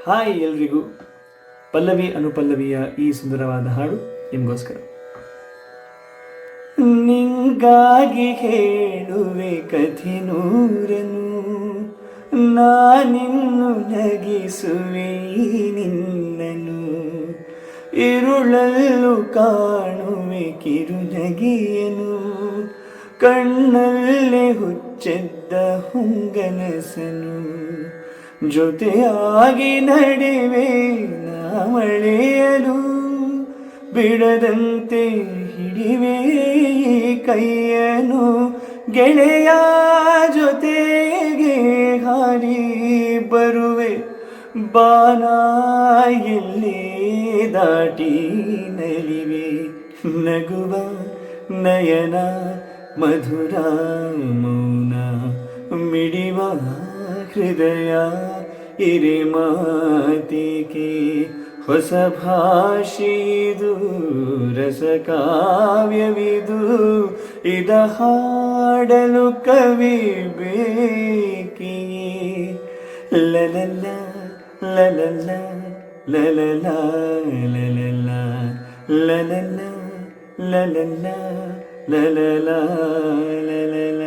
Hi ಎಲ್ರಿಗೂ. ಪಲ್ಲವಿ ಅನುಪಲ್ಲವಿಯ ಈ ಸುಂದರವಾದ ಹಾಡು ನಿಮಗೋಸ್ಕರ. ನಿಂಗಾಗಿ ಹೇಳುವೆ ಕಥೆ ನೂರನು, ನಾನಿನ್ನು ನಗಿಸುವೆ ನಿನ್ನನು. ഇരുളല്ലു ಕಾಣುವೆ ಕಿರುನಗೆಯನು, ಕಣ್ಣಲ್ಲೇ ಹುಚ್ಚೆದ್ದ ಹೊಂಗನಸನು. ಜೊತೆಯಾಗಿ ನಡೆವೆ ನಾ ಮಳೆಯಲು, ಬಿಡದಂತೆ ಹಿಡಿವೆ ಕೈಯನು. ಗೆಳೆಯ ಜೊತೆಗೆ ಹಾರಿ ಬರುವೆ, ಬಾನ ಎಲ್ಲೇ ದಾಟಿ ನಲಿವೆ. ನಗುವ ನಯನ ಮಧುರ ಮೌನ, ಮಿಡಿವ ಹೃದಯ ಇರೆ ಮಾತಿಗೆ. ಹೊಸ ಭಾಷೆಯಿದು ರಸ ಕಾವ್ಯವಿದು, ಇದ ಹಾಡಲು ಕವಿ ಬೇಕಿಯೇ. ಲಲಲ ಲಲಲ ಲಲಲ ಲಲಲ ಲಲಲ ಲಲಲ ಲಲಲ ಲಲಲ.